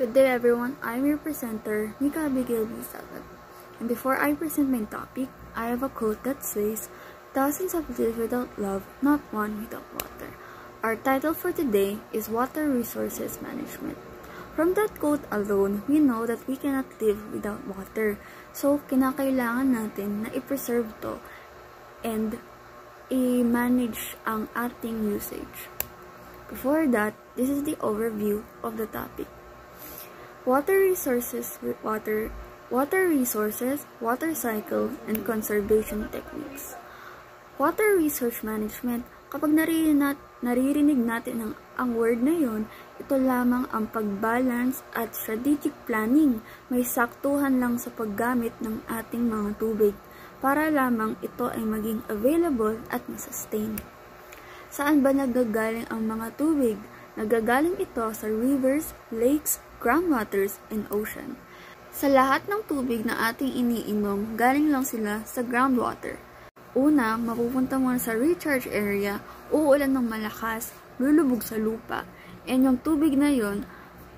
Good day everyone, I'm your presenter, Nika Abigail B. Sabat. And before I present my topic, I have a quote that says, "Thousands have lived without love, not one without water." Our title for today is Water Resources Management. From that quote alone, we know that we cannot live without water. So, kinakailangan natin na i-preserve to and i-manage ang ating usage. Before that, this is the overview of the topic. Water resources, water cycle, and conservation techniques. Water resource management, kapag naririnig natin ang word na yon, ito lamang ang pagbalance at strategic planning, may saktuhan lang sa paggamit ng ating mga tubig, para lamang ito ay maging available at masustain. Saan ba nagagaling ang mga tubig? Nagagaling ito sa rivers, lakes, groundwaters, and ocean. Sa lahat ng tubig na ating iniinom, galing lang sila sa groundwater. Una, mapupunta muna sa recharge area, uulan ng malakas, lulubog sa lupa, and yung tubig na yon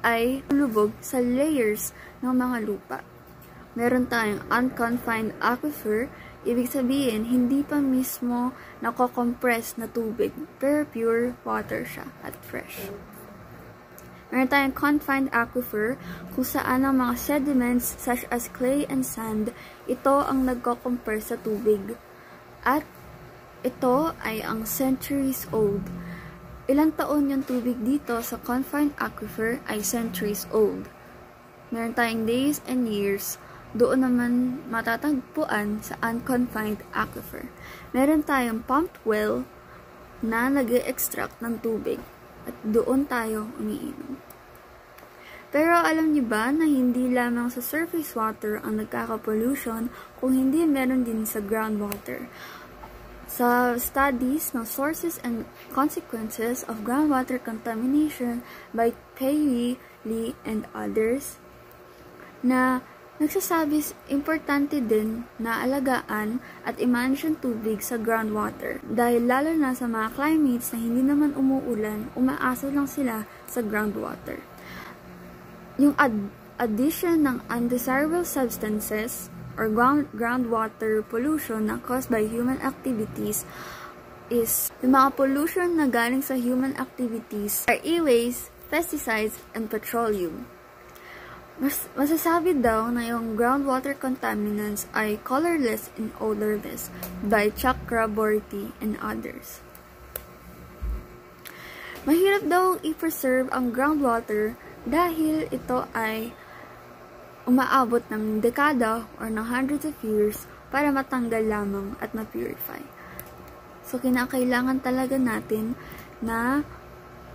ay lulubog sa layers ng mga lupa. Meron tayong unconfined aquifer, ibig sabihin, hindi pa mismo nako-compress na tubig, pero pure water siya at fresh. Meron tayong confined aquifer, kung saan ang mga sediments such as clay and sand, ito ang nagko-compress sa tubig. At ito ay ang centuries old. Ilang taon yung tubig dito sa confined aquifer ay centuries old. Meron tayong days and years. Doon naman matatagpuan sa unconfined aquifer. Meron tayong pumped well na nag-extract ng tubig at doon tayo umiinom. Pero alam niyo ba na hindi lamang sa surface water ang nagkaka-pollution, kung hindi meron din sa groundwater. Sa studies ng sources and consequences of groundwater contamination by Pei Li and others, na nagsasabi importante din na alagaan at i-manage ang tubig sa groundwater dahil lalo na sa mga climates na hindi naman umuulan, umaasa lang sila sa groundwater. Yung addition ng undesirable substances or groundwater pollution na caused by human activities is yung mga pollution na galing sa human activities are e-waste, pesticides, and petroleum. Masasabi daw na yung groundwater contaminants ay colorless and odorless by Chakraborty and others. Mahirap daw i-preserve ang groundwater dahil ito ay umaabot ng dekada or ng hundreds of years para matanggal lamang at ma-purify. So, kinakailangan talaga natin na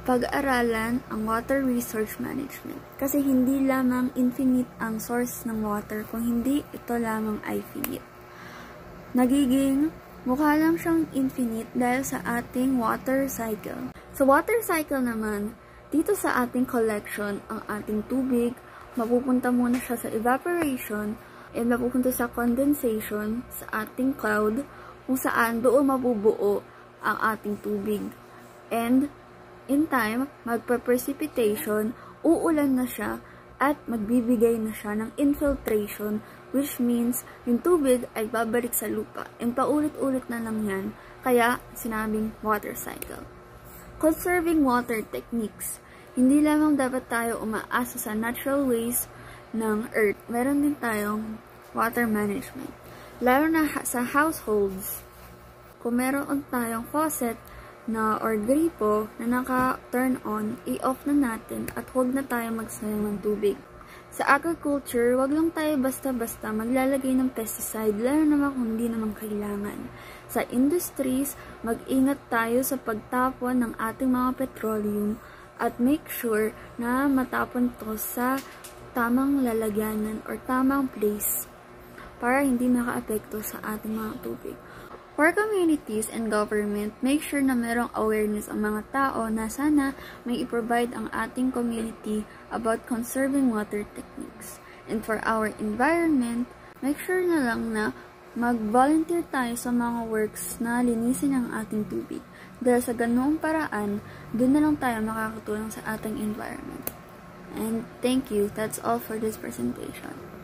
pag-aralan ang water resource management. Kasi hindi lamang infinite ang source ng water, kung hindi ito lamang ay finite. Nagiging mukha lang siyang infinite dahil sa ating water cycle. Sa water cycle naman, dito sa ating collection, ang ating tubig, mapupunta muna siya sa evaporation, and mapupunta sa condensation sa ating cloud, kung saan doon mabubuo ang ating tubig. And in time, magpa-precipitation, uulan na siya, at magbibigay na siya ng infiltration, which means yung tubig ay babalik sa lupa. And paulit-ulit na lang yan, kaya sinabing water cycle. Conserving water techniques. Hindi lamang dapat tayo umaasa sa natural ways ng earth. Meron din tayong water management. Lalo na sa households. Kung meron tayong faucet na or gripo na naka-turn on, i-off na natin at huwag na tayo magsayang ng tubig. Sa agriculture, wag lang tayo basta-basta maglalagay ng pesticide, lalo naman kung hindi naman kailangan. Sa industries, mag-ingat tayo sa pagtapon ng ating mga petroleum at make sure na matapon to sa tamang lalagyanan or tamang place para hindi maka-apekto sa ating mga tubig. For communities and government, make sure na merong awareness ang mga tao na sana may i-provide ang ating community about conserving water techniques. And for our environment, make sure na lang na mag-volunteer tayo sa mga works na linisin ang ating tubig. Dahil sa ganoong paraan, doon na lang tayo makakatulong sa ating environment. And thank you. That's all for this presentation.